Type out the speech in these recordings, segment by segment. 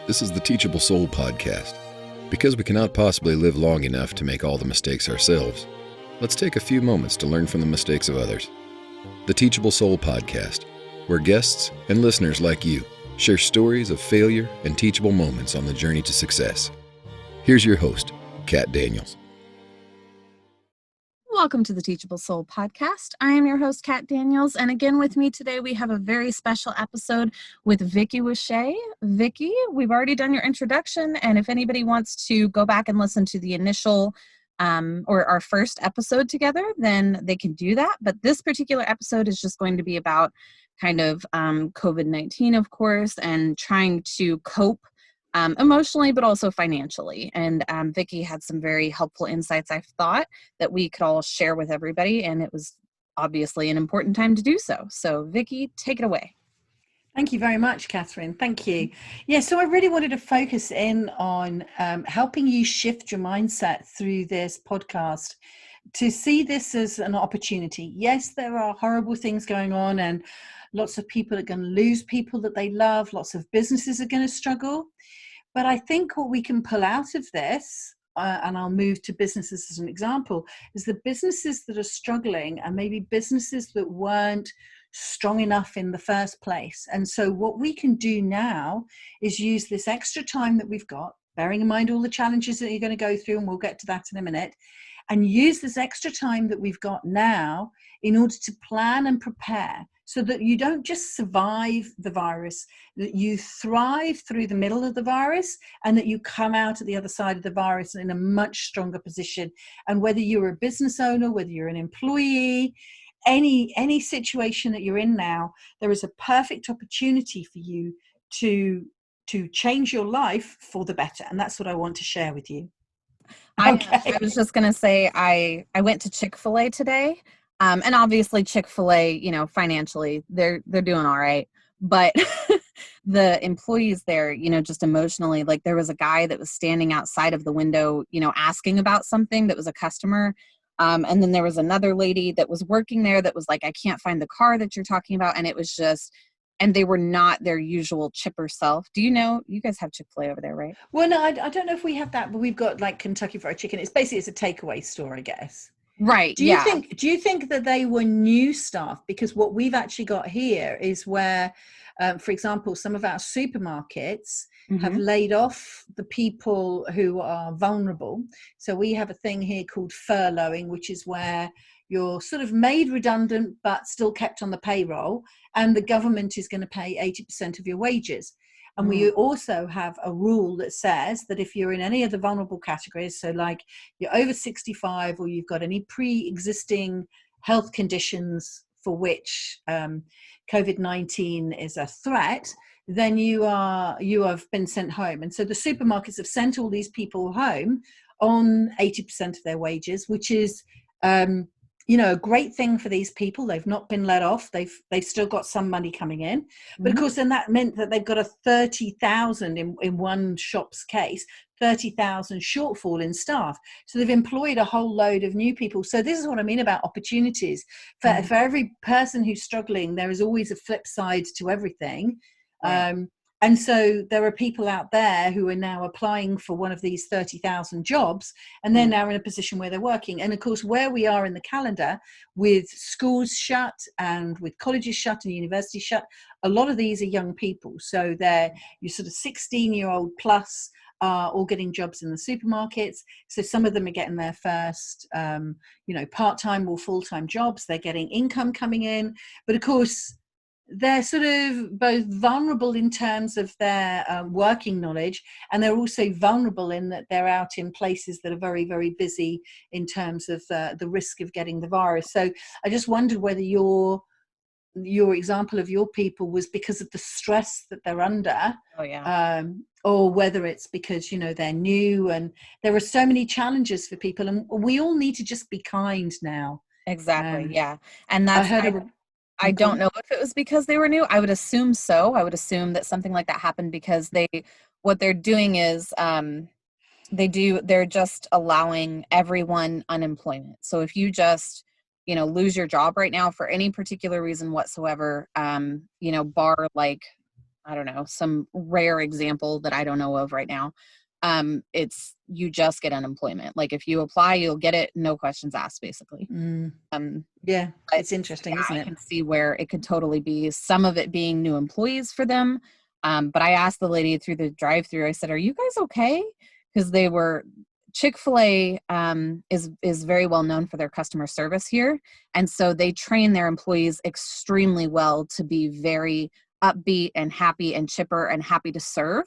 This is the Teachable Soul podcast. Because we cannot possibly live long enough to make all the mistakes ourselves, let's take a few moments to learn from the mistakes of others. The Teachable Soul podcast, where guests and listeners like you share stories of failure and teachable moments on the journey to success. Here's your host, Kat Daniels. Welcome to the Teachable Soul podcast. I am your host, Kat Daniels, and again with me today we have a very special episode with Vicki Wishay. Vicki, we've already done your introduction, and if anybody wants to go back and listen to the initial or our first episode together, then they can do that. But this particular episode is just going to be about kind of COVID-19, of course, and trying to cope emotionally, but also financially. And Vicki had some very helpful insights, I thought, that we could all share with everybody. And it was obviously an important time to do so. So Vicki, take it away. Thank you very much, Catherine. Thank you. Yeah, so I really wanted to focus in on helping you shift your mindset through this podcast to see this as an opportunity. Yes, there are horrible things going on and lots of people are going to lose people that they love. Lots of businesses are going to struggle. But I think what we can pull out of this, and I'll move to businesses as an example, is the businesses that are struggling and maybe businesses that weren't strong enough in the first place. And so what we can do now is use this extra time that we've got, bearing in mind all the challenges that you're going to go through, and we'll get to that in a minute, and use this extra time that we've got now in order to plan and prepare so that you don't just survive the virus, that you thrive through the middle of the virus, and that you come out at the other side of the virus in a much stronger position. And whether you're a business owner, whether you're an employee, any situation that you're in now, there is a perfect opportunity for you to change your life for the better. And that's what I want to share with you. I was just going to say, I went to Chick-fil-A today. And obviously Chick-fil-A, financially, they're doing all right. But the employees there, just emotionally, like there was a guy that was standing outside of the window, asking about something that was a customer. And then there was another lady that was working there that was like, I can't find the car that you're talking about. And it was just, and they were not their usual chipper self. Do you know, you guys have Chick-fil-A over there, right? Well, no, I don't know if we have that, but we've got like Kentucky Fried Chicken. It's a takeaway store, I guess. Right. Do you think that they were new staff? Because what we've actually got here is where, for example, some of our supermarkets have laid off the people who are vulnerable. So we have a thing here called furloughing, which is where you're sort of made redundant, but still kept on the payroll. And the government is going to pay 80% of your wages. And we also have a rule that says that if you're in any of the vulnerable categories, so like you're over 65 or you've got any pre-existing health conditions for which COVID-19 is a threat, then you have been sent home. And so the supermarkets have sent all these people home on 80% of their wages, which is a great thing for these people. They've not been let off. They've still got some money coming in. But of course, then that meant that they've got a 30,000 in one shop's case, 30,000 shortfall in staff. So they've employed a whole load of new people. So this is what I mean about opportunities. For every person who's struggling, there is always a flip side to everything. Right. And so there are people out there who are now applying for one of these 30,000 jobs, and they're now in a position where they're working. And of course, where we are in the calendar with schools shut and with colleges shut and universities shut, a lot of these are young people. So they're your sort of 16-year-old plus all getting jobs in the supermarkets. So some of them are getting their first, part-time or full-time jobs. They're getting income coming in. But of course, they're sort of both vulnerable in terms of their working knowledge, and they're also vulnerable in that they're out in places that are very, very busy in terms of the risk of getting the virus. So I just wondered whether your example of your people was because of the stress that they're under, or whether it's because, they're new, and there are so many challenges for people, and we all need to just be kind now. Exactly. Yeah. And that's, I don't know if it was because they were new. I would assume so. I would assume that something like that happened because what they're doing is they're just allowing everyone unemployment. So if you just, lose your job right now for any particular reason whatsoever, bar like I don't know, some rare example that I don't know of right now. It's you just get unemployment. Like if you apply, you'll get it, no questions asked, basically. Yeah, But it's interesting, yeah, isn't I it? can see where it could totally be some of it being new employees for them. But I asked the lady through the drive-through, I said, "Are you guys okay?" Because they were Chick-fil-A is very well known for their customer service here. And so they train their employees extremely well to be very upbeat and happy and chipper and happy to serve.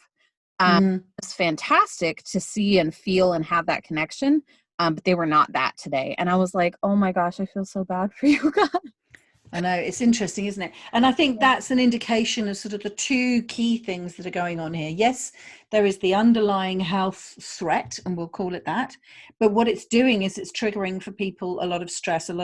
Um, Mm. it's fantastic to see and feel and have that connection. But they were not that today. And I was like, oh my gosh, I feel so bad for you guys. I know, it's interesting, isn't it? And I think that's an indication of sort of the two key things that are going on here. Yes, there is the underlying health threat, and we'll call it that. But what it's doing is it's triggering for people a lot of stress on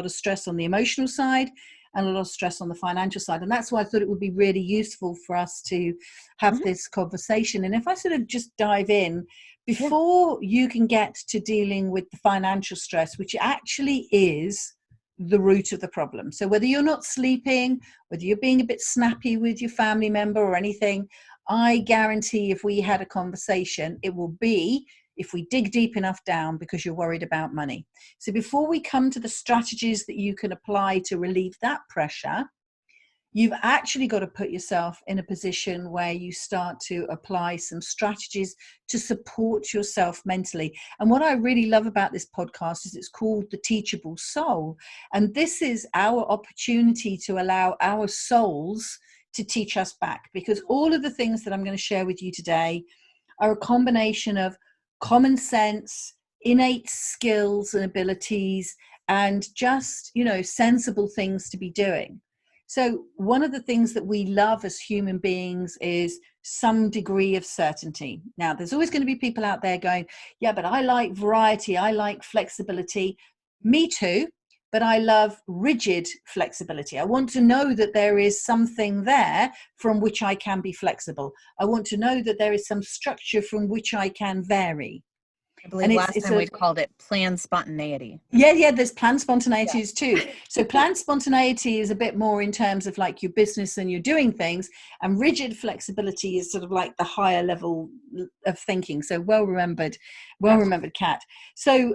the emotional side and a lot of stress on the financial side. And that's why I thought it would be really useful for us to have this conversation. And if I sort of just dive in, before you can get to dealing with the financial stress, which actually is the root of the problem. So whether you're not sleeping, whether you're being a bit snappy with your family member or anything, I guarantee if we had a conversation, it will be if we dig deep enough down because you're worried about money. So before we come to the strategies that you can apply to relieve that pressure, you've actually got to put yourself in a position where you start to apply some strategies to support yourself mentally. And what I really love about this podcast is it's called The Teachable Soul. And this is our opportunity to allow our souls to teach us back, because all of the things that I'm going to share with you today are a combination of common sense, innate skills and abilities, and just, sensible things to be doing. So one of the things that we love as human beings is some degree of certainty. Now, there's always going to be people out there going, yeah, but I like variety. I like flexibility. Me too. But I love rigid flexibility. I want to know that there is something there from which I can be flexible. I want to know that there is some structure from which I can vary. I believe last time we called it planned spontaneity. Yeah, there's planned spontaneities too. So planned spontaneity is a bit more in terms of like your business and you're doing things, and rigid flexibility is sort of like the higher level of thinking. So well remembered, Kat. So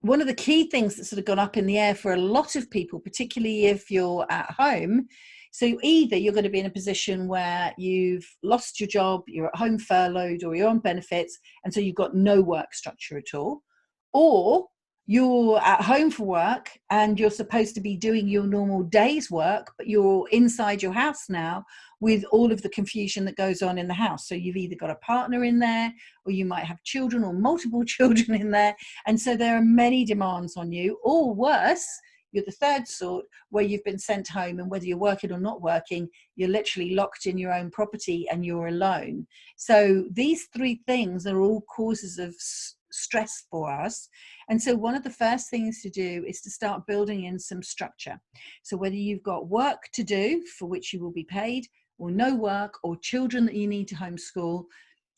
one of the key things that's sort of gone up in the air for a lot of people, particularly if you're at home, so either you're going to be in a position where you've lost your job, you're at home furloughed, or you're on benefits, and so you've got no work structure at all, or you're at home for work and you're supposed to be doing your normal day's work, but you're inside your house now with all of the confusion that goes on in the house. So you've either got a partner in there, or you might have children or multiple children in there. And so there are many demands on you, or worse, you're the third sort where you've been sent home, and whether you're working or not working, you're literally locked in your own property and you're alone. So these three things are all causes of stress for us. And so one of the first things to do is to start building in some structure. So whether you've got work to do for which you will be paid, or no work, or children that you need to homeschool,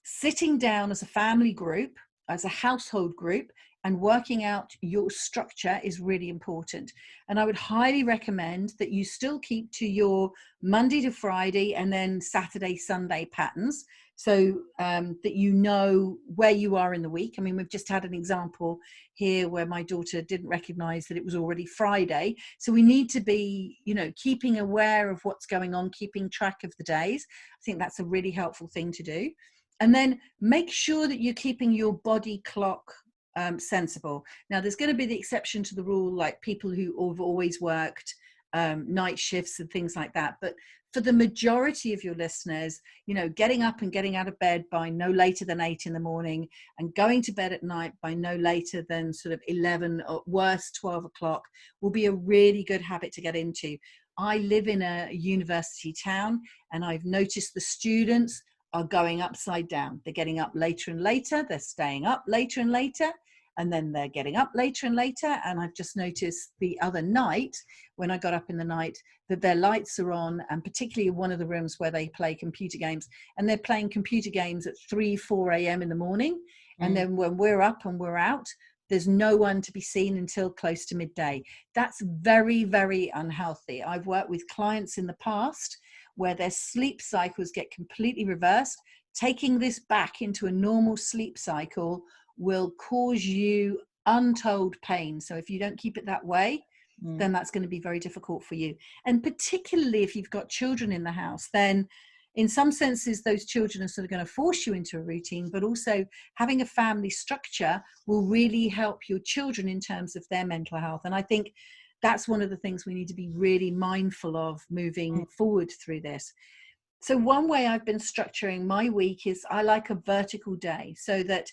sitting down as a family group, as a household group, and working out your structure is really important. And I would highly recommend that you still keep to your Monday to Friday and then Saturday, Sunday patterns, so that you know where you are in the week. I mean, we've just had an example here where my daughter didn't recognize that it was already Friday. So we need to be, keeping aware of what's going on, keeping track of the days. I think that's a really helpful thing to do. And then make sure that you're keeping your body clock sensible. Now, there's going to be the exception to the rule, like people who have always worked night shifts and things like that. But for the majority of your listeners, getting up and getting out of bed by no later than 8 in the morning, and going to bed at night by no later than sort of 11 or worse 12 o'clock will be a really good habit to get into. I live in a university town, and I've noticed the students are going upside down. They're getting up later and later. They're staying up later and later. And then they're getting up later and later. And I've just noticed the other night, when I got up in the night, that their lights are on, and particularly one of the rooms where they play computer games. And they're playing computer games at 4 a.m. in the morning. And then when we're up and we're out, there's no one to be seen until close to midday. That's very, very unhealthy. I've worked with clients in the past where their sleep cycles get completely reversed. Taking this back into a normal sleep cycle will cause you untold pain. So if you don't keep it that way, then that's going to be very difficult for you. And particularly if you've got children in the house, then in some senses, those children are sort of going to force you into a routine, but also having a family structure will really help your children in terms of their mental health. And I think that's one of the things we need to be really mindful of moving forward through this. So one way I've been structuring my week is I like a vertical day, so that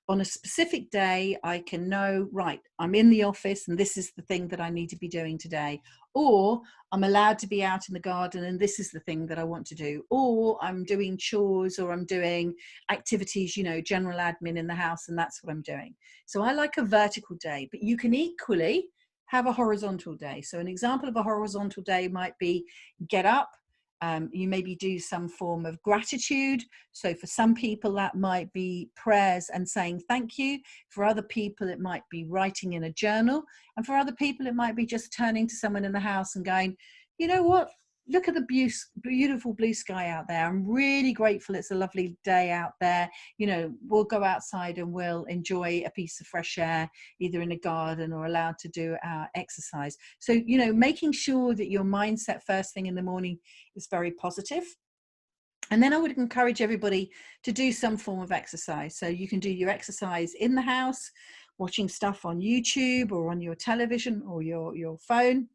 on a specific day, I can know, right, I'm in the office and this is the thing that I need to be doing today. Or I'm allowed to be out in the garden and this is the thing that I want to do. Or I'm doing chores, or I'm doing activities, general admin in the house, and that's what I'm doing. So I like a vertical day, but you can equally have a horizontal day. So an example of a horizontal day might be get up. You maybe do some form of gratitude. So for some people that might be prayers and saying thank you. For other people it might be writing in a journal, and for other people it might be just turning to someone in the house and going, you know what, look at the beautiful blue sky out there. I'm really grateful it's a lovely day out there. We'll go outside and we'll enjoy a piece of fresh air, either in a garden or allowed to do our exercise. So, making sure that your mindset first thing in the morning is very positive. And then I would encourage everybody to do some form of exercise. So you can do your exercise in the house, watching stuff on YouTube or on your television or your phone.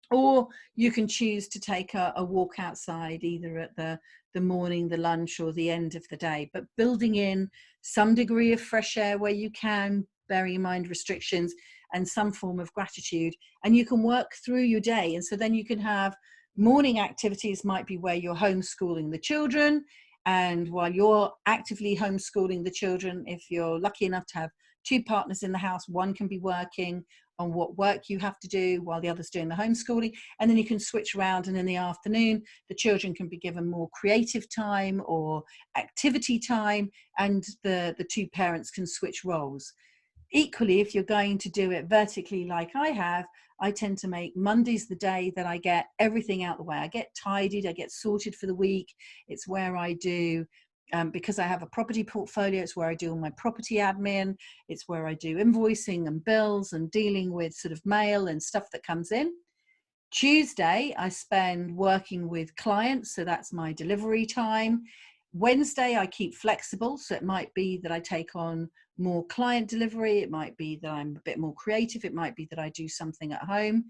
Or you can choose to take a walk outside, either at the morning, the lunch, or the end of the day. But building in some degree of fresh air where you can, bearing in mind restrictions, and some form of gratitude. And you can work through your day. And so then you can have morning activities, might be where you're homeschooling the children. And while you're actively homeschooling the children, if you're lucky enough to have two partners in the house, one can be working on what work you have to do while the other's doing the homeschooling, and then you can switch around, and in the afternoon the children can be given more creative time or activity time, and the two parents can switch roles. Equally, if you're going to do it vertically like I have, I tend to make Mondays the day that I get everything out the way. I get tidied, I get sorted for the week. It's where I do because I have a property portfolio, it's where I do all my property admin. It's where I do invoicing and bills and dealing with sort of mail and stuff that comes in. Tuesday, I spend working with clients, so that's my delivery time. Wednesday, I keep flexible, so it might be that I take on more client delivery. It might be that I'm a bit more creative. It might be that I do something at home.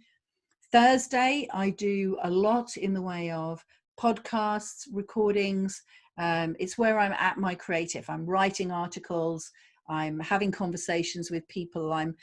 Thursday, I do a lot in the way of podcasts, recordings. It's where I'm at my creative. I'm writing articles, I'm having conversations with people, I'm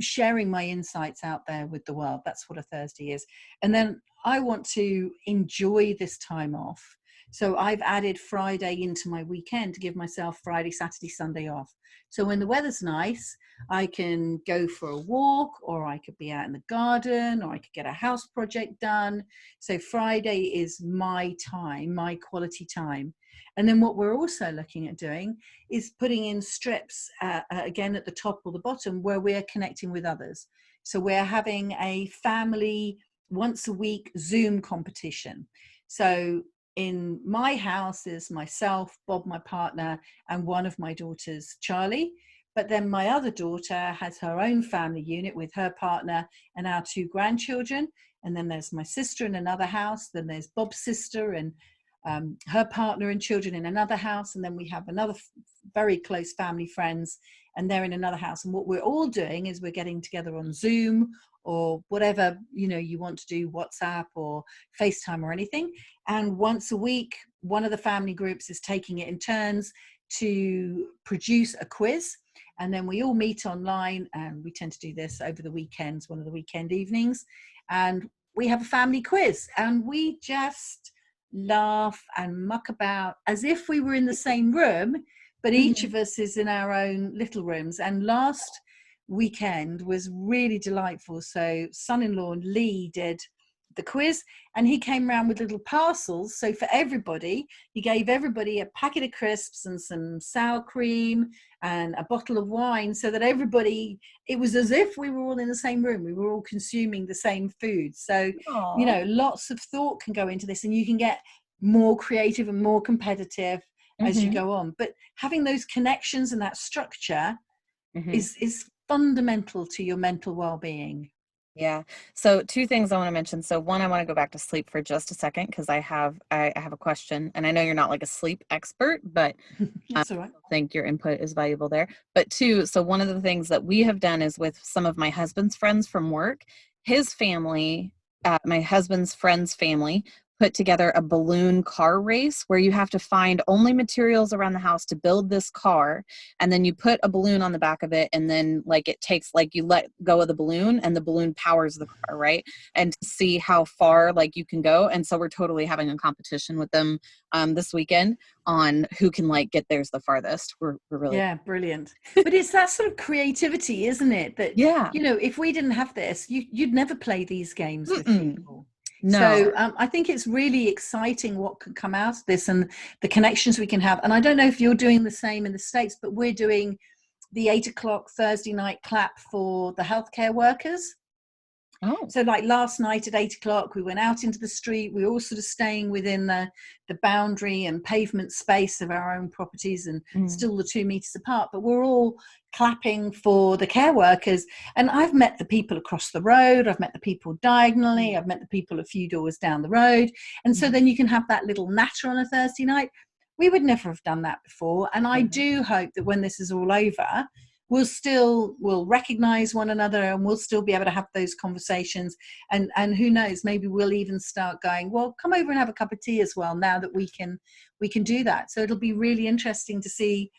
sharing my insights out there with the world. That's what a Thursday is. And then I want to enjoy this time off. So I've added Friday into my weekend to give myself Friday, Saturday, Sunday off. So when the weather's nice, I can go for a walk, or I could be out in the garden, or I could get a house project done. So Friday is my time, my quality time. And then what we're also looking at doing is putting in strips, again, at the top or the bottom, where we're connecting with others. So we're having a family once a week Zoom competition. So in my house is myself, Bob, my partner, and one of my daughters, Charlie. But then my other daughter has her own family unit with her partner and our two grandchildren. And then there's my sister in another house. Then there's Bob's sister and her partner and children in another house. And then we have another very close family friends, and they're in another house. And what we're all doing is we're getting together on Zoom or whatever, you want to do, WhatsApp or FaceTime or anything. And once a week, one of the family groups is taking it in turns to produce a quiz. And then we all meet online, and we tend to do this over the weekends, one of the weekend evenings. And we have a family quiz, and we just laugh and muck about as if we were in the same room, but each of us is in our own little rooms. And last weekend was really delightful. So son-in-law Lee did the quiz, and he came around with little parcels. So for everybody, he gave everybody a packet of crisps and some sour cream and a bottle of wine, so that everybody, it was as if we were all in the same room. We were all consuming the same food. So, you know, lots of thought can go into this, and you can get more creative and more competitive as you go on. But having those connections and that structure is fundamental to your mental well-being. Yeah. So two things I want to mention. So one, I want to go back to sleep for just a second, because I have a question, and I know you're not like a sleep expert, but That's all right. I think your input is valuable there. But two, so one of the things that we have done is with some of my husband's friends from work, his family, my husband's friend's family put together a balloon car race where you have to find only materials around the house to build this car, and then you put a balloon on the back of it, and then like it takes, like you let go of the balloon and the balloon powers the car, right? And to see how far like you can go. And so we're totally having a competition with them this weekend on who can like get theirs the farthest. We're really brilliant. But it's that sort of creativity, isn't it? That you know, if we didn't have this, you'd never play these games with people. No. So I think it's really exciting what can come out of this and the connections we can have. And I don't know if you're doing the same in the States, but we're doing the 8 o'clock Thursday night clap for the healthcare workers. Oh. So like last night at 8 o'clock, we went out into the street. We were all sort of staying within the boundary and pavement space of our own properties, and still the 2 meters apart, but we're all clapping for the care workers. And I've met the people across the road. I've met the people diagonally. I've met the people a few doors down the road. And so then you can have that little natter on a Thursday night. We would never have done that before. And I do hope that when this is all over, we'll recognize one another, and we'll still be able to have those conversations. And who knows, maybe we'll even start going, well, come over and have a cup of tea as well, now that we can do that. So it'll be really interesting to see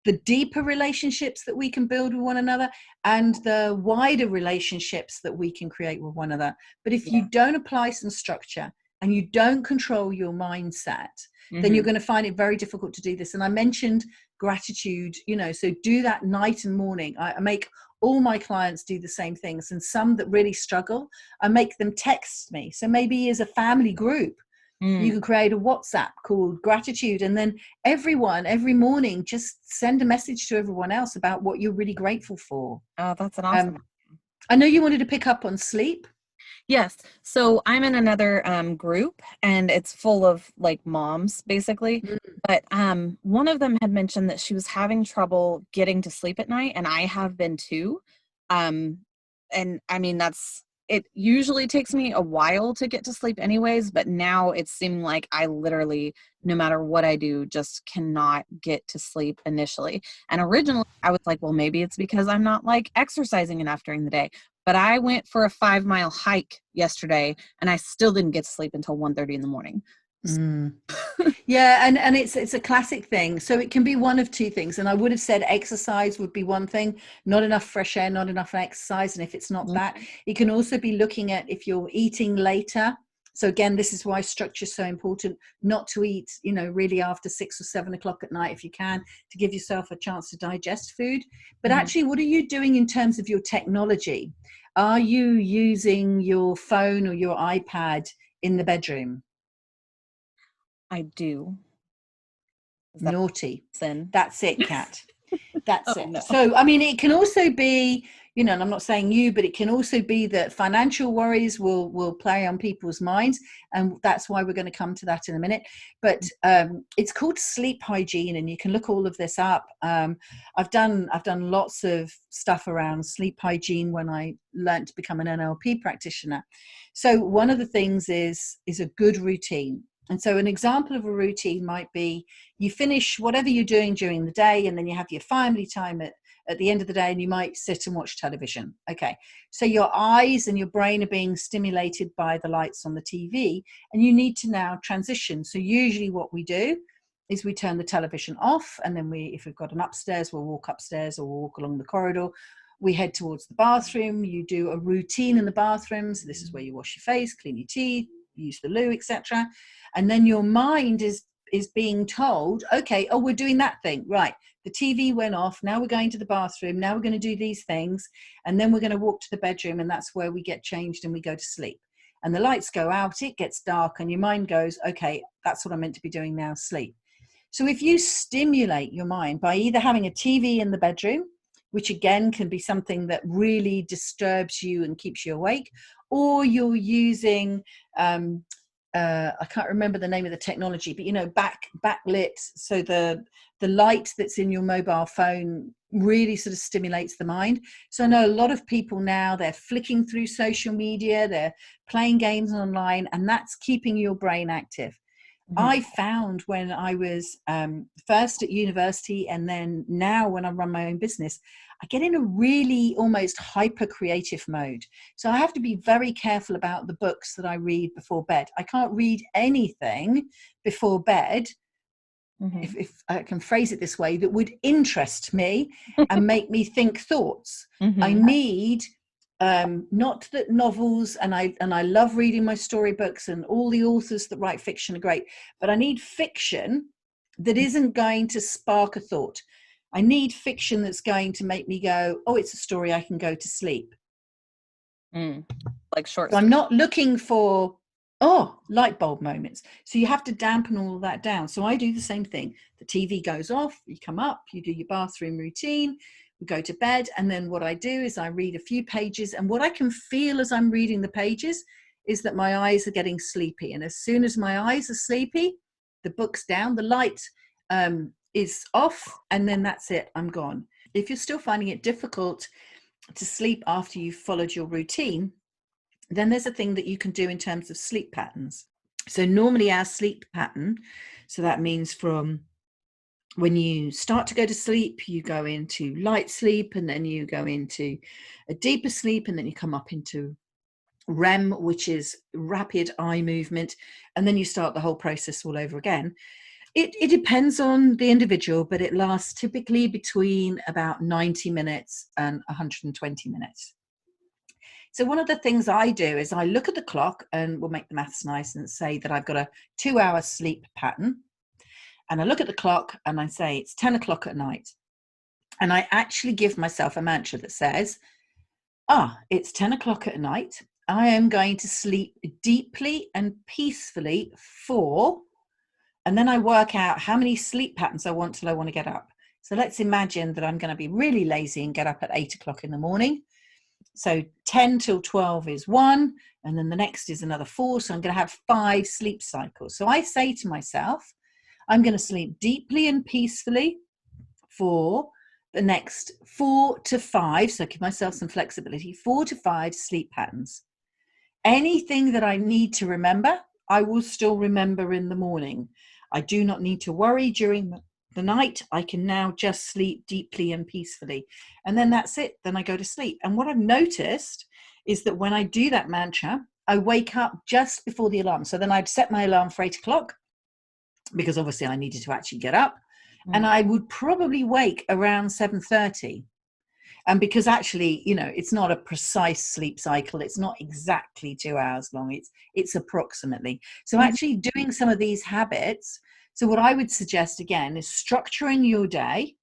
the deeper relationships that we can build with one another, and the wider relationships that we can create with one another. But if you don't apply some structure and you don't control your mindset, then you're going to find it very difficult to do this. And I mentioned gratitude, you know, so do that night and morning. I make all my clients do the same things, and some that really struggle, I make them text me. So maybe as a family group, you can create a WhatsApp called gratitude, and then every morning just send a message to everyone else about what you're really grateful for. Oh, that's an awesome. I know you wanted to pick up on sleep. Yes. So I'm in another group, and it's full of like moms basically. But one of them had mentioned that she was having trouble getting to sleep at night, and I have been too. And I mean, it usually takes me a while to get to sleep anyways, but now it seemed like I literally, no matter what I do, just cannot get to sleep initially. And originally I was like, well, maybe it's because I'm not like exercising enough during the day. But I went for a 5-mile hike yesterday, and I still didn't get to sleep until 1:30 in the morning. Yeah, and it's a classic thing. So it can be one of two things. And I would have said exercise would be one thing, not enough fresh air, not enough exercise. And if it's not that, it can also be looking at if you're eating later. So again, this is why structure is so important, not to eat, you know, really after 6 or 7 o'clock at night if you can, to give yourself a chance to digest food. But actually, what are you doing in terms of your technology? Are you using your phone or your iPad in the bedroom? I do. Naughty. Sin? That's it, Kat. That's it. No. So, I mean, it can also be, you know, and I'm not saying you, but it can also be that financial worries will play on people's minds. And that's why we're going to come to that in a minute. But it's called sleep hygiene, and you can look all of this up. I've done lots of stuff around sleep hygiene when I learned to become an NLP practitioner. So one of the things is a good routine. And so an example of a routine might be you finish whatever you're doing during the day, and then you have your family time at the end of the day, and you might sit and watch television. Okay, so your eyes and your brain are being stimulated by the lights on the TV, and you need to now transition. So usually what we do is we turn the television off, and then if we've got an upstairs, we'll walk upstairs or walk along the corridor. We head towards the bathroom. You do a routine in the bathroom. So this is where you wash your face, clean your teeth, use the loo, etc. And then your mind is being told, okay, oh, we're doing that thing, right? The TV went off. Now we're going to the bathroom. Now we're going to do these things, and then we're going to walk to the bedroom, and that's where we get changed and we go to sleep. and the lights go out, it gets dark, and your mind goes, okay, that's what I'm meant to be doing now, sleep. So if you stimulate your mind by either having a TV in the bedroom, which again can be something that really disturbs you and keeps you awake, or you're using I can't remember the name of the technology, but backlit, so the light that's in your mobile phone really sort of stimulates the mind. So I know a lot of people now, they're flicking through social media, they're playing games online, and that's keeping your brain active. I found when I was first at university, and then now when I run my own business, I get in a really almost hyper creative mode. So I have to be very careful about the books that I read before bed. I can't read anything before bed, if I can phrase it this way, that would interest me and make me think thoughts. I need not that novels, and I love reading my storybooks, and all the authors that write fiction are great, but I need fiction that isn't going to spark a thought. I need fiction that's going to make me go, oh, it's a story, I can go to sleep. Like short. So I'm not looking for, light bulb moments. So you have to dampen all of that down. So I do the same thing. The TV goes off, you come up, you do your bathroom routine, we go to bed, and then what I do is I read a few pages, and what I can feel as I'm reading the pages is that my eyes are getting sleepy. And as soon as my eyes are sleepy, the book's down, the light is off, and then that's it, I'm gone. If you're still finding it difficult to sleep after you've followed your routine, then there's a thing that you can do in terms of sleep patterns. So normally our sleep pattern, so that means from when you start to go to sleep, you go into light sleep, and then you go into a deeper sleep, and then you come up into REM, which is rapid eye movement, and then you start the whole process all over again. It depends on the individual, but it lasts typically between about 90 minutes and 120 minutes. So one of the things I do is I look at the clock, and we'll make the maths nice and say that I've got a 2-hour sleep pattern. And I look at the clock and I say it's 10 o'clock at night. And I actually give myself a mantra that says, it's 10 o'clock at night. I am going to sleep deeply and peacefully and then I work out how many sleep patterns I want till I want to get up. So let's imagine that I'm going to be really lazy and get up at 8 o'clock in the morning. So 10 till 12 is 1, and then the next is another 4. So I'm going to have 5 sleep cycles. So I say to myself, I'm going to sleep deeply and peacefully for the next 4 to 5. So I give myself some flexibility, 4 to 5 sleep patterns. Anything that I need to remember, I will still remember in the morning. I do not need to worry during the night. I can now just sleep deeply and peacefully. And then that's it. Then I go to sleep. And what I've noticed is that when I do that mantra, I wake up just before the alarm. So then I'd set my alarm for 8 o'clock because obviously I needed to actually get up. And I would probably wake around 7:30. And because actually, it's not a precise sleep cycle. It's not exactly 2 hours long. It's approximately. So actually doing some of these habits. So what I would suggest again is structuring your day,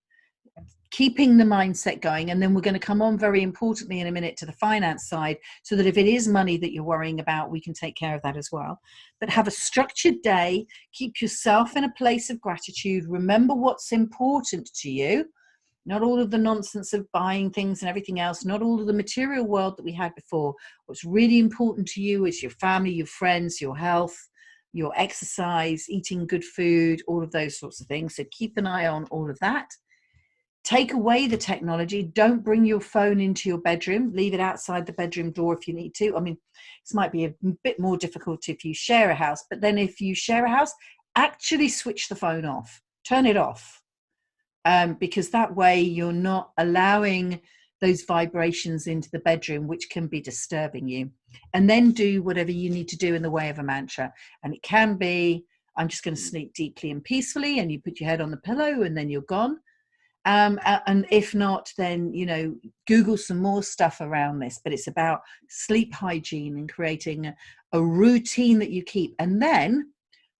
keeping the mindset going. And then we're going to come on very importantly in a minute to the finance side, so that if it is money that you're worrying about, we can take care of that as well. But have a structured day, keep yourself in a place of gratitude. Remember what's important to you. Not all of the nonsense of buying things and everything else, not all of the material world that we had before. What's really important to you is your family, your friends, your health, your exercise, eating good food, all of those sorts of things. So keep an eye on all of that. Take away the technology. Don't bring your phone into your bedroom. Leave it outside the bedroom door if you need to. I mean, this might be a bit more difficult if you share a house, but then if you share a house, actually switch the phone off. Turn it off. Because that way you're not allowing those vibrations into the bedroom, which can be disturbing you. And then do whatever you need to do in the way of a mantra. And it can be, I'm just going to sleep deeply and peacefully, and you put your head on the pillow and then you're gone. And if not, then, Google some more stuff around this. But it's about sleep hygiene and creating a routine that you keep. And then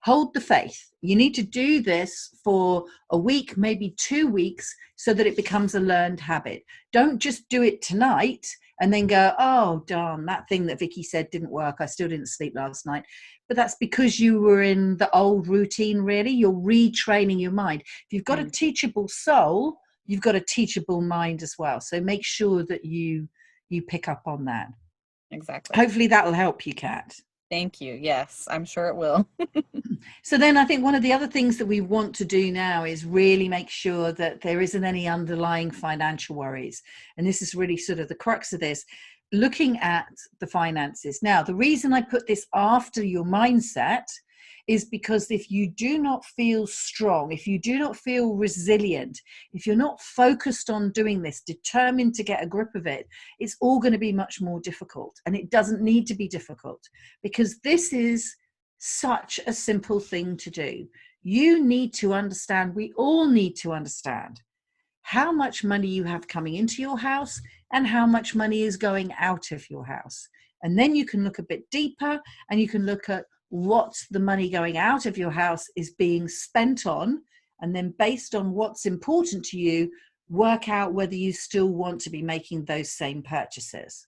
hold the faith. You need to do this for a week, maybe 2 weeks, so that it becomes a learned habit. Don't just do it tonight and then go, oh, darn, that thing that Vicky said didn't work. I still didn't sleep last night. But that's because you were in the old routine, really. You're retraining your mind. If you've got a teachable soul, you've got a teachable mind as well. So make sure that you pick up on that. Exactly. Hopefully that will help you, Kat. Thank you. Yes, I'm sure it will. So then I think one of the other things that we want to do now is really make sure that there isn't any underlying financial worries. And this is really sort of the crux of this, looking at the finances. Now, the reason I put this after your mindset is because if you do not feel strong, if you do not feel resilient, if you're not focused on doing this, determined to get a grip of it, it's all going to be much more difficult. And it doesn't need to be difficult, because this is such a simple thing to do. You need to understand, we all need to understand how much money you have coming into your house and how much money is going out of your house. And then you can look a bit deeper and you can look at what the money going out of your house is being spent on. And then based on what's important to you, work out whether you still want to be making those same purchases.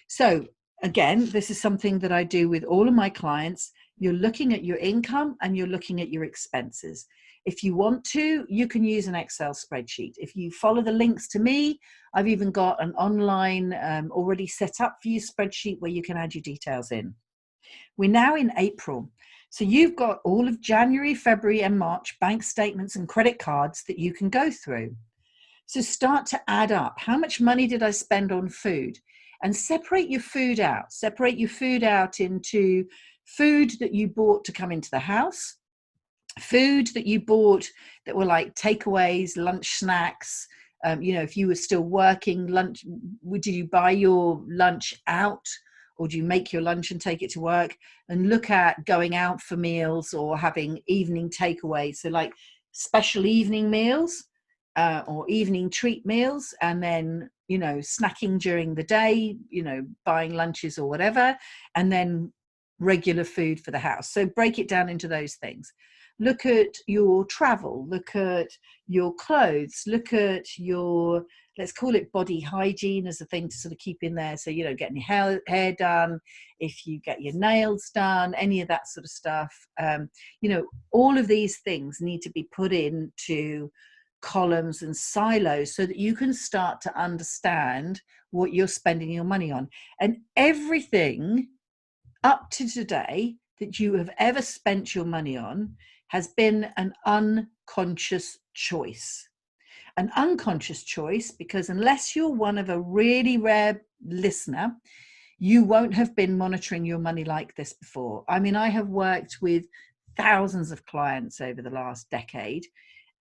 So again, this is something that I do with all of my clients. You're looking at your income and you're looking at your expenses. If you want to, you can use an Excel spreadsheet. If you follow the links to me, I've even got an online already set up for you spreadsheet where you can add your details in. We're now in April. So you've got all of January, February and March bank statements and credit cards that you can go through. So start to add up. How much money did I spend on food? And separate your food out. Separate your food out into food that you bought to come into the house, food that you bought that were like takeaways, lunch snacks. If you were still working, lunch, did you buy your lunch out, or do you make your lunch and take it to work? And look at going out for meals or having evening takeaways. So like special evening meals or evening treat meals, and then, snacking during the day, buying lunches or whatever, and then regular food for the house. So break it down into those things. Look at your travel, look at your clothes, look at your, let's call it body hygiene as a thing to sort of keep in there. So, getting your hair done, if you get your nails done, any of that sort of stuff. All of these things need to be put into columns and silos so that you can start to understand what you're spending your money on. And everything up to today that you have ever spent your money on has been an unconscious choice. An unconscious choice, because unless you're one of a really rare listener, you won't have been monitoring your money like this before. I mean, I have worked with thousands of clients over the last decade,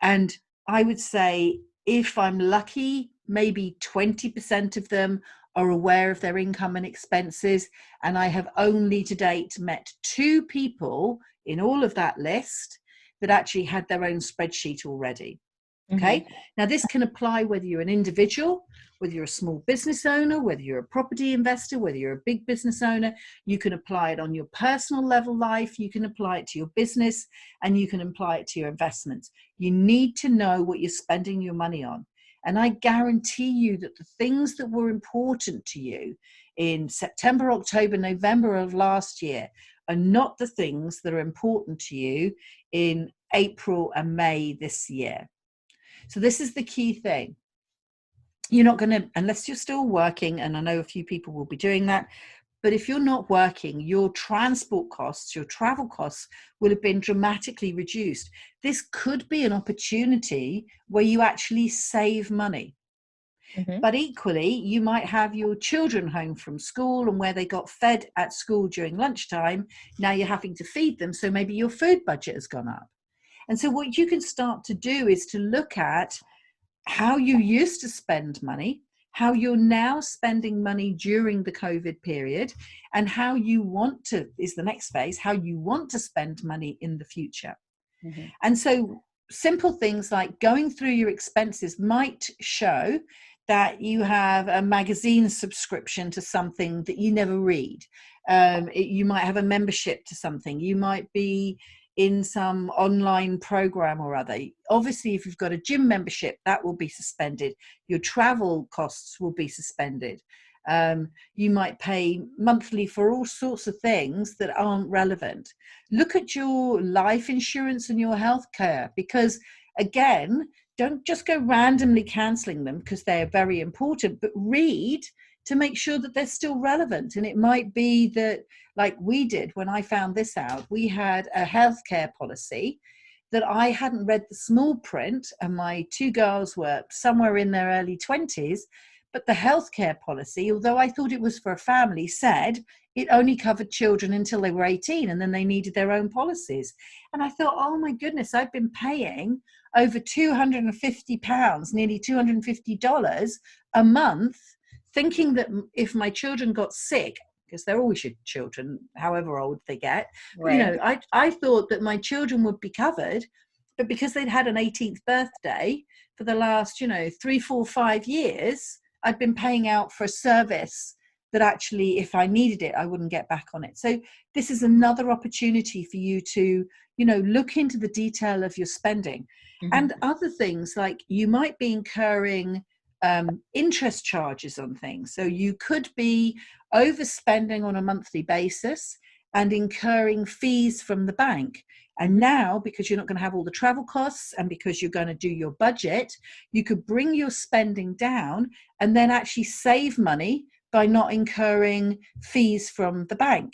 and I would say if I'm lucky, maybe 20% of them are aware of their income and expenses. And I have only to date met 2 people in all of that list that actually had their own spreadsheet already. Okay. Mm-hmm. Now this can apply whether you're an individual, whether you're a small business owner, whether you're a property investor, whether you're a big business owner. You can apply it on your personal level life. You can apply it to your business, and you can apply it to your investments. You need to know what you're spending your money on. And I guarantee you that the things that were important to you in September, October, November of last year are not the things that are important to you in April and May this year. So this is the key thing. You're not going to, unless you're still working, and I know a few people will be doing that, but if you're not working, your transport costs, your travel costs will have been dramatically reduced. This could be an opportunity where you actually save money. Mm-hmm. But equally, you might have your children home from school, and where they got fed at school during lunchtime, now you're having to feed them. So maybe your food budget has gone up. And so what you can start to do is to look at how you used to spend money, how you're now spending money during the COVID period, and how you want to, is the next phase, how you want to spend money in the future. Mm-hmm. And so simple things like going through your expenses might show that you have a magazine subscription to something that you never read. You might have a membership to something. You might be in some online program or other. Obviously, if you've got a gym membership, that will be suspended. Your travel costs will be suspended. You might pay monthly for all sorts of things that aren't relevant. Look at your life insurance and your healthcare, because again, don't just go randomly cancelling them because they're very important, but read to make sure that they're still relevant. And it might be that, like we did when I found this out, we had a healthcare policy that I hadn't read the small print, and my two girls were somewhere in their early 20s. But the healthcare policy, although I thought it was for a family, said it only covered children until they were 18, and then they needed their own policies. And I thought, oh my goodness, I've been paying over £250, nearly $250 a month, thinking that if my children got sick, because they're always your children, however old they get, Right. you know, I thought that my children would be covered, but because they'd had an 18th birthday for the last, 3, 4, 5 years, I'd been paying out for a service that actually, if I needed it, I wouldn't get back on it. So this is another opportunity for you to, look into the detail of your spending. Mm-hmm. And other things, like you might be incurring interest charges on things. So you could be overspending on a monthly basis and incurring fees from the bank. And now, because you're not going to have all the travel costs and because you're going to do your budget, you could bring your spending down and then actually save money by not incurring fees from the bank.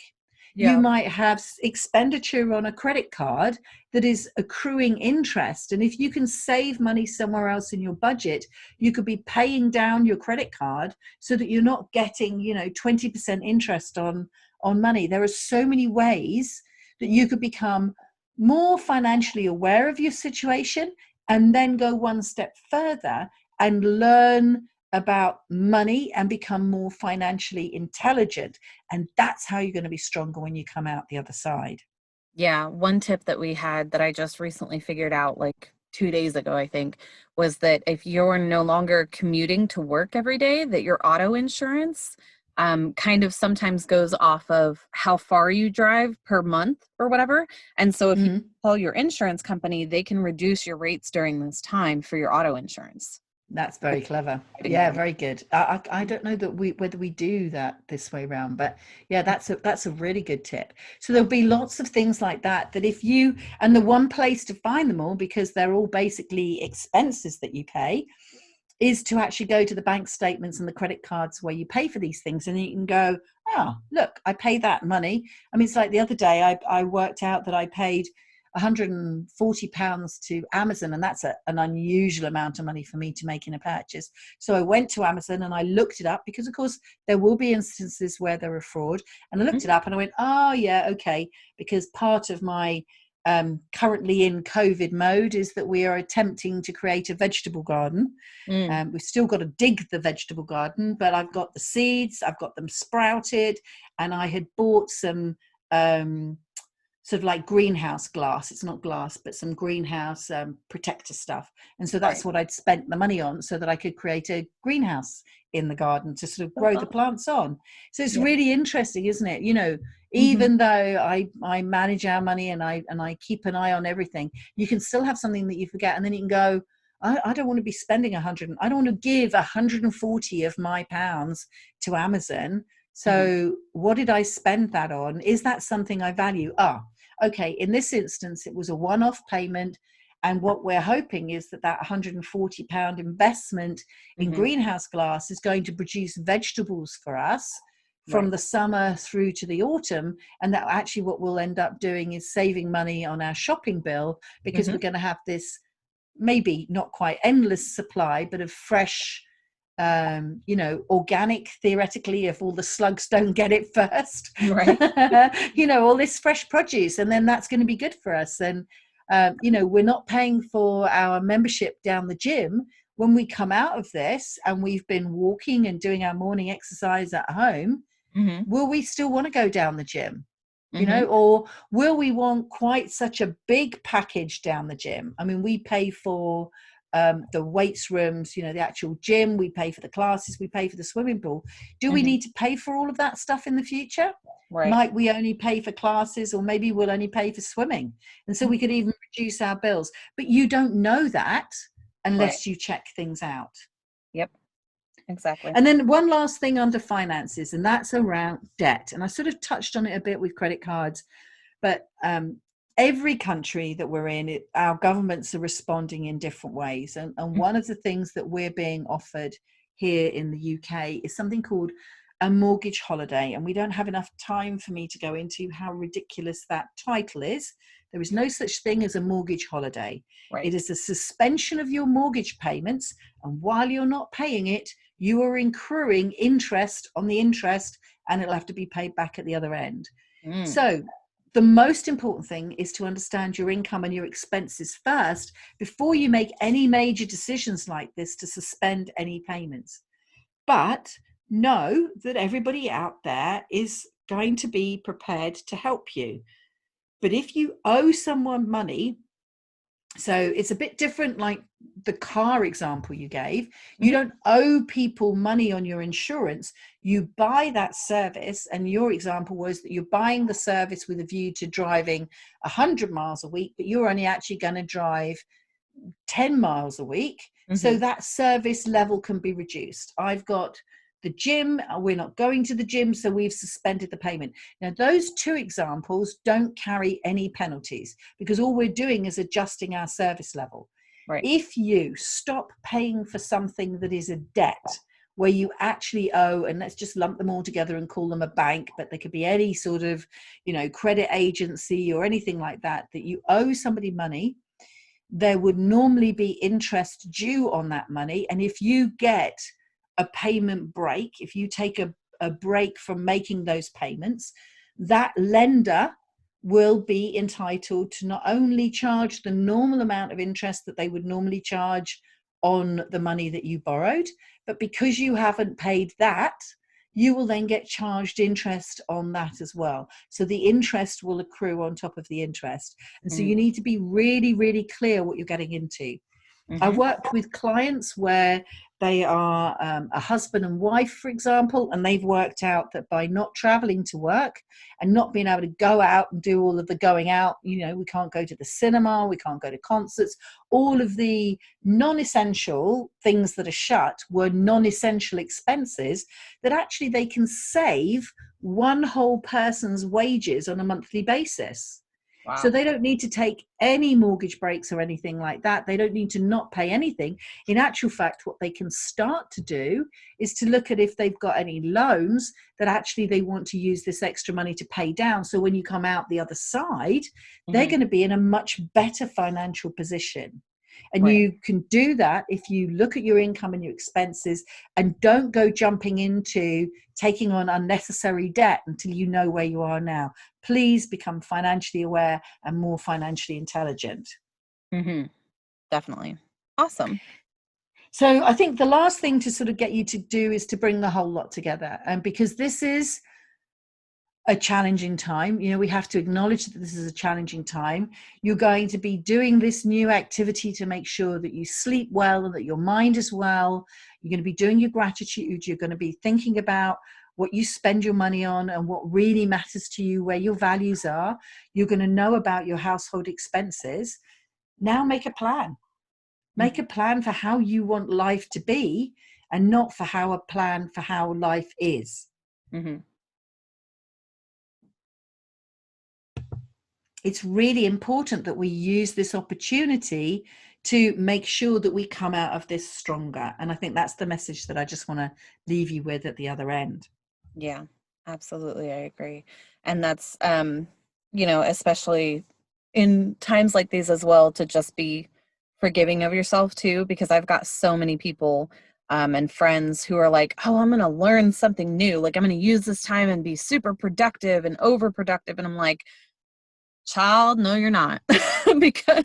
Yeah. You might have expenditure on a credit card that is accruing interest. And if you can save money somewhere else in your budget, you could be paying down your credit card so that you're not getting, 20% interest on money. There are so many ways that you could become more financially aware of your situation and then go one step further and learn about money and become more financially intelligent. And that's how you're going to be stronger when you come out the other side. Yeah, one tip that we had that I just recently figured out like 2 days ago, I think, was that if you're no longer commuting to work every day, that your auto insurance kind of sometimes goes off of how far you drive per month or whatever. And so if you call your insurance company, they can reduce your rates during this time for your auto insurance. That's very clever. Yeah, very good. I don't know that whether we do that this way around, but yeah, that's a really good tip. So there'll be lots of things like that if you, and the one place to find them all, because they're all basically expenses that you pay, is to actually go to the bank statements and the credit cards where you pay for these things, and you can go, oh, look, I pay that money. I mean, it's like the other day I worked out that I paid £140 to Amazon, and that's an unusual amount of money for me to make in a purchase. So I went to Amazon and I looked it up, because of course there will be instances where there are fraud, and I looked it up and I went, oh yeah, okay, because part of my currently in COVID mode is that we are attempting to create a vegetable garden. We've still got to dig the vegetable garden, but I've got the seeds, I've got them sprouted, and I had bought some sort of like greenhouse glass. It's not glass, but some greenhouse protector stuff. And so that's what I'd spent the money on, so that I could create a greenhouse in the garden to sort of grow the plants on. So it's really interesting, isn't it? Even though I manage our money and I keep an eye on everything, you can still have something that you forget, and then you can go, I don't want to be spending I don't want to give 140 of my pounds to Amazon. So what did I spend that on? Is that something I value? Okay, in this instance, it was a one-off payment. And what we're hoping is that £140 investment in greenhouse glass is going to produce vegetables for us from the summer through to the autumn. And that actually what we'll end up doing is saving money on our shopping bill, because we're going to have this maybe not quite endless supply, but of fresh, organic, theoretically, if all the slugs don't get it first, all this fresh produce, and then that's going to be good for us. And, we're not paying for our membership down the gym. When we come out of this and we've been walking and doing our morning exercise at home, will we still want to go down the gym? Or will we want quite such a big package down the gym? I mean, we pay for the weights rooms, the actual gym, we pay for the classes, we pay for the swimming pool. Do we need to pay for all of that stuff in the future? Might we only pay for classes, or maybe we'll only pay for swimming? And so we could even reduce our bills. But you don't know that unless you check things out. Yep. exactly. And then one last thing under finances, and that's around debt. And I sort of touched on it a bit with credit cards, but every country that we're in, our governments are responding in different ways. And one of the things that we're being offered here in the UK is something called a mortgage holiday. And we don't have enough time for me to go into how ridiculous that title is. There is no such thing as a mortgage holiday. Right. It is a suspension of your mortgage payments. And while you're not paying it, you are accruing interest on the interest, and it'll have to be paid back at the other end. So the most important thing is to understand your income and your expenses first before you make any major decisions like this to suspend any payments. But know that everybody out there is going to be prepared to help you. But if you owe someone money, so it's a bit different, like the car example you gave. You don't owe people money on your insurance. You buy that service, and your example was that you're buying the service with a view to driving 100 miles a week, but you're only actually going to drive 10 miles a week. So that service level can be reduced. I've got the gym, we're not going to the gym, so we've suspended the payment. Now, those two examples don't carry any penalties because all we're doing is adjusting our service level. Right. If you stop paying for something that is a debt where you actually owe, and let's just lump them all together and call them a bank, but they could be any sort of, credit agency or anything like that, that you owe somebody money, there would normally be interest due on that money. And if you get a payment break, if you take a break from making those payments, that lender will be entitled to not only charge the normal amount of interest that they would normally charge on the money that you borrowed, but because you haven't paid that, you will then get charged interest on that as well. So the interest will accrue on top of the interest. And so you need to be really, really clear what you're getting into. I've worked with clients where they are a husband and wife, for example, and they've worked out that by not traveling to work and not being able to go out and do all of the going out, we can't go to the cinema, we can't go to concerts, all of the non-essential things that are shut were non-essential expenses that actually they can save one whole person's wages on a monthly basis. Wow. So they don't need to take any mortgage breaks or anything like that. They don't need to not pay anything. In actual fact, what they can start to do is to look at if they've got any loans that actually they want to use this extra money to pay down. So when you come out the other side, they're going to be in a much better financial position. And you can do that if you look at your income and your expenses and don't go jumping into taking on unnecessary debt until you know where you are now. Please become financially aware and more financially intelligent. Definitely. Awesome. So I think the last thing to sort of get you to do is to bring the whole lot together. And because this is a challenging time, we have to acknowledge that this is a challenging time. You're going to be doing this new activity to make sure that you sleep well and that your mind is well. You're going to be doing your gratitude. You're going to be thinking about what you spend your money on and what really matters to you, where your values are. You're going to know about your household expenses. Now make a plan. Make a plan for how you want life to be and not for a plan for how life is. It's really important that we use this opportunity to make sure that we come out of this stronger. And I think that's the message that I just want to leave you with at the other end. Yeah, absolutely. I agree. And that's, especially in times like these as well, to just be forgiving of yourself too, because I've got so many people and friends who are like, oh, I'm going to learn something new. Like I'm going to use this time and be super productive and overproductive. And I'm like, child, no, you're not. Because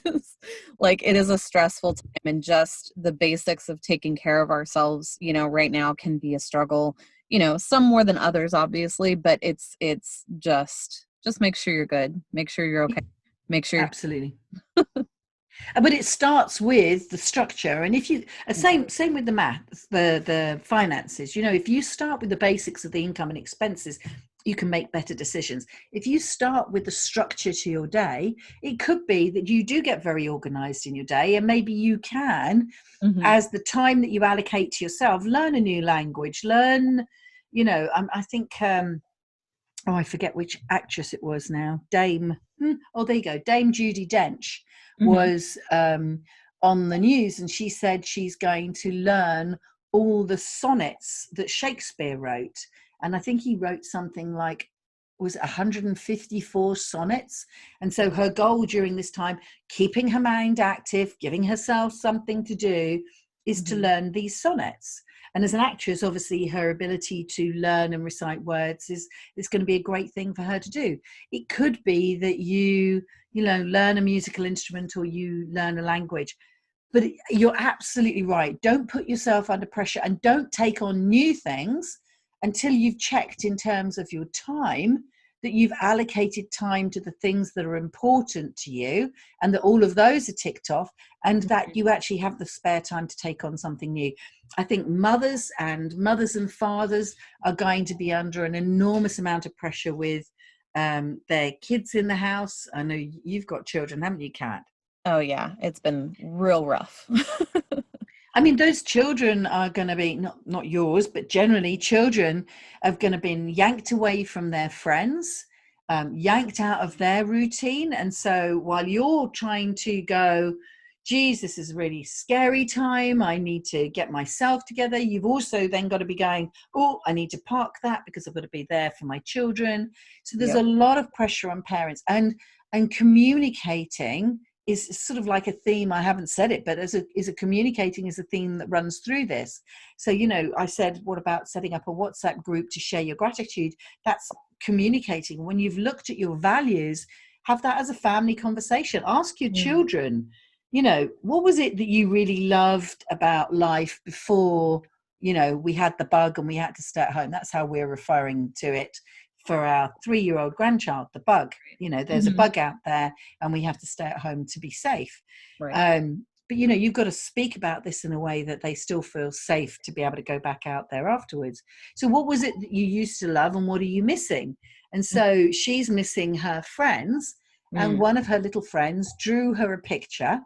it is a stressful time, and just the basics of taking care of ourselves, right now can be a struggle, some more than others, obviously, but it's just make sure you're good. Make sure you're okay. Make sure. Absolutely. But it starts with the structure, and if you same with the maths, the finances. You know, if you start with the basics of the income and expenses, you can make better decisions. If you start with the structure to your day, it could be that you do get very organized in your day, and maybe you can, as the time that you allocate to yourself, learn a new language, learn, you know, I think, oh, I forget which actress it was now. Oh, there you go. Dame Judi Dench was on the news, and she said she's going to learn all the sonnets that Shakespeare wrote. And I think he wrote something like, was 154 sonnets. And so her goal during this time, keeping her mind active, giving herself something to do, is to learn these sonnets. And as an actress, obviously her ability to learn and recite words is going to be a great thing for her to do. It could be that you learn a musical instrument, or you learn a language. But you're absolutely right. Don't put yourself under pressure, and don't take on new things until you've checked in terms of your time that you've allocated time to the things that are important to you, and that all of those are ticked off, and that you actually have the spare time to take on something new. I think mothers and fathers are going to be under an enormous amount of pressure with their kids in the house. I know you've got children, haven't you, Kat? Oh yeah, it's been real rough. I mean, those children are going to be, not yours, but generally children are going to be yanked away from their friends, yanked out of their routine. And so while you're trying to go, geez, this is a really scary time, I need to get myself together, you've also then got to be going, oh, I need to park that because I've got to be there for my children. So there's a lot of pressure on parents, and communicating is sort of like a theme. I haven't said it, but communicating is a theme that runs through this. So, you know, I said, what about setting up a WhatsApp group to share your gratitude? That's communicating. When you've looked at your values, have that as a family conversation. Ask your children, you know, what was it that you really loved about life before, you know, we had the bug and we had to stay at home? That's how we're referring to it for our 3-year-old grandchild, the bug. You know, there's a bug out there and we have to stay at home to be safe. Right. But, you know, you've got to speak about this in a way that they still feel safe to be able to go back out there afterwards. So what was it that you used to love, and what are you missing? And so she's missing her friends, and one of her little friends drew her a picture.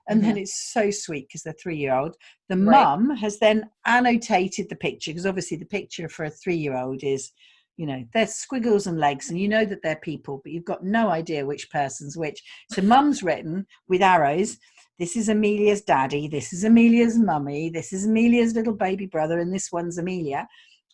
And then it's so sweet because they're 3-year-old. The mum has then annotated the picture, because obviously the picture for a 3-year-old is, you know, they're squiggles and legs, and you know that they're people, but you've got no idea which person's which. So mum's written with arrows, this is Amelia's daddy, this is Amelia's mummy, this is Amelia's little baby brother, and this one's Amelia.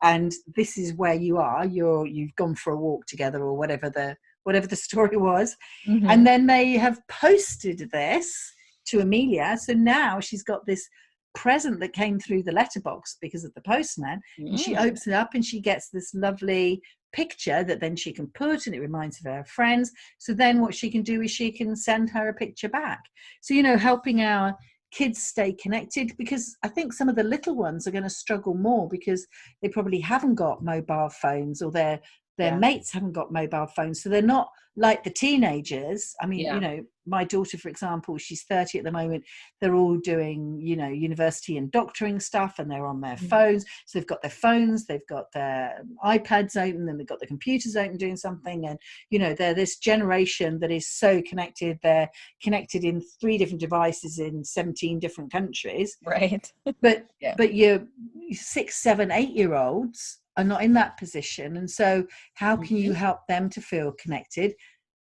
And this is where you are. You've gone for a walk together, or whatever the story was. And then they have posted this to Amelia. So now she's got this present that came through the letterbox because of the postman, and she opens it up and she gets this lovely picture that then she can put, and it reminds her of her friends. So then what she can do is she can send her a picture back. So, you know, helping our kids stay connected, because I think some of the little ones are going to struggle more because they probably haven't got mobile phones, or their mates haven't got mobile phones, so they're not like the teenagers. I mean, you know, my daughter, for example, she's 30 at the moment. They're all doing, you know, university and doctoring stuff, and they're on their phones. So they've got their phones, they've got their iPads open, and they've got the computers open doing something. And, you know, they're this generation that is so connected. They're connected in 3 different devices in 17 different countries. Right. But your 6, 7, 8-year-olds are not in that position. And so how can you help them to feel connected?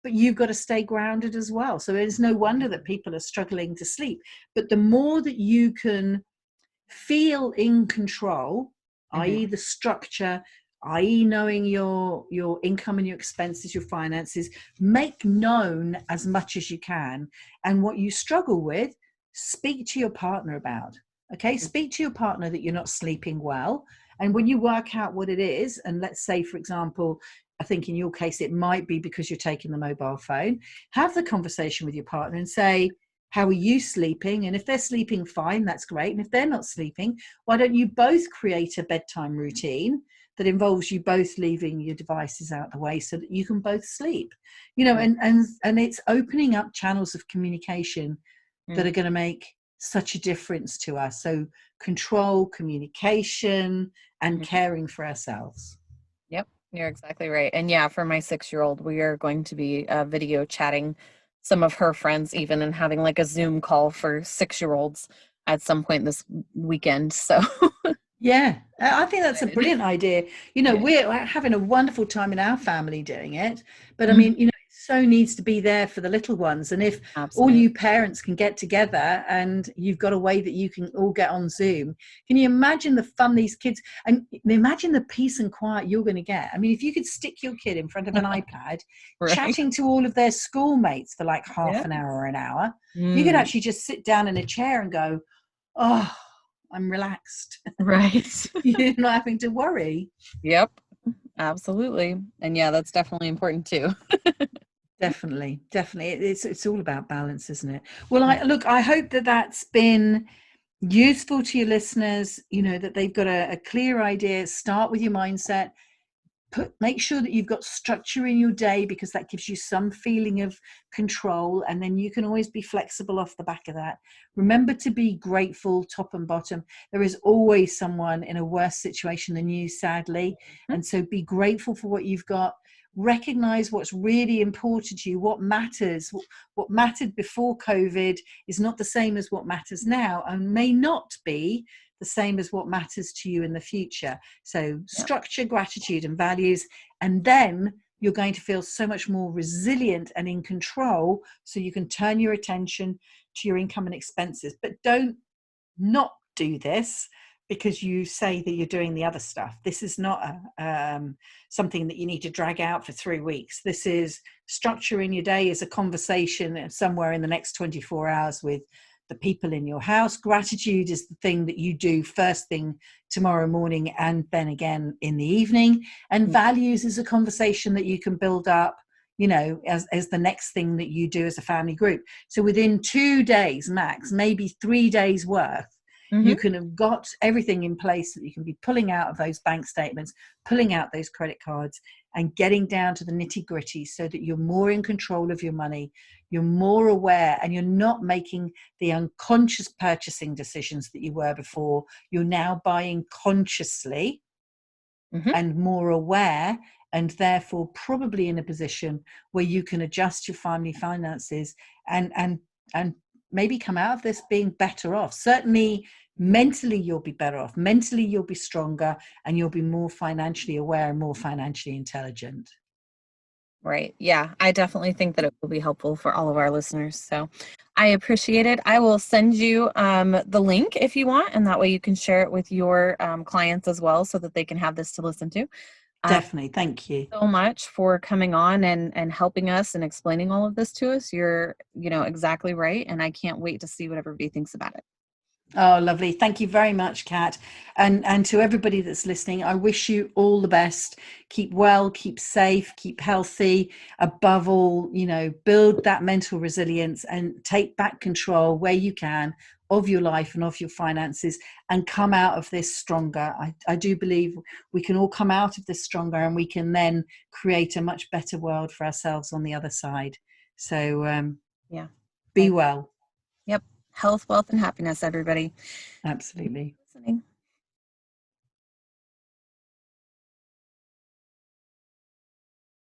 But you've got to stay grounded as well. So it's no wonder that people are struggling to sleep. But the more that you can feel in control, i.e. the structure, i.e. knowing your income and your expenses, your finances, make known as much as you can. And what you struggle with, speak to your partner about. Okay, speak to your partner that you're not sleeping well. And when you work out what it is, and let's say, for example, I think in your case, it might be because you're taking the mobile phone, have the conversation with your partner and say, how are you sleeping? And if they're sleeping fine, that's great. And if they're not sleeping, why don't you both create a bedtime routine that involves you both leaving your devices out the way so that you can both sleep? You know, and it's opening up channels of communication that are going to make such a difference to us. So control, communication, and caring for ourselves. Yep, you're exactly right. And yeah, for my 6-year-old, we are going to be video chatting some of her friends even, and having like a Zoom call for 6-year-olds at some point this weekend. So yeah, I think that's a brilliant idea. You know, we're having a wonderful time in our family doing it, but I mean, you know, it so needs to be there for the little ones. And if all you parents can get together and you've got a way that you can all get on Zoom, can you imagine the fun these kids, and imagine the peace and quiet you're going to get? I mean, if you could stick your kid in front of an iPad, chatting to all of their schoolmates for like half an hour or an hour, you could actually just sit down in a chair and go, oh, I'm relaxed. Right. You're not having to worry. Yep, absolutely. And yeah, that's definitely important too. Definitely. It's all about balance, isn't it? Well, I hope that that's been useful to your listeners, you know, that they've got a clear idea. Start with your mindset. Make sure that you've got structure in your day, because that gives you some feeling of control, and then you can always be flexible off the back of that. Remember to be grateful, top and bottom. There is always someone in a worse situation than you, sadly, and so be grateful for what you've got. Recognize what's really important to you, what matters. What mattered before COVID is not the same as what matters now, and may not be the same as what matters to you in the future. So structure, gratitude, and values, and then you're going to feel so much more resilient and in control, so you can turn your attention to your income and expenses. But don't not do this because you say that you're doing the other stuff. This is not something that you need to drag out for 3 weeks. This is structure in your day, is a conversation somewhere in the next 24 hours with the people in your house. Gratitude is the thing that you do first thing tomorrow morning, and then again in the evening. And values is a conversation that you can build up, you know, as the next thing that you do as a family group. So within 2 days max, maybe 3 days worth, you can have got everything in place that you can be pulling out of those bank statements, pulling out those credit cards, and getting down to the nitty gritty, so that you're more in control of your money, you're more aware, and you're not making the unconscious purchasing decisions that you were before. You're now buying consciously and more aware, and therefore probably in a position where you can adjust your family finances and maybe come out of this being better off. Certainly mentally you'll be better off, mentally you'll be stronger, and you'll be more financially aware and more financially intelligent. Right. Yeah, I definitely think that it will be helpful for all of our listeners. So I appreciate it. I will send you the link if you want, and that way you can share it with your clients as well, so that they can have this to listen to. Definitely. Thank you so much for coming on and helping us and explaining all of this to us. You're, you know, exactly right. And I can't wait to see what everybody thinks about it. Oh, lovely. Thank you very much, Kat. And to everybody that's listening, I wish you all the best. Keep well, keep safe, keep healthy. Above all, you know, build that mental resilience and take back control where you can of your life and of your finances, and come out of this stronger. I do believe we can all come out of this stronger, and we can then create a much better world for ourselves on the other side. So be well. Yep. Health, wealth, and happiness, everybody. Absolutely. Listening.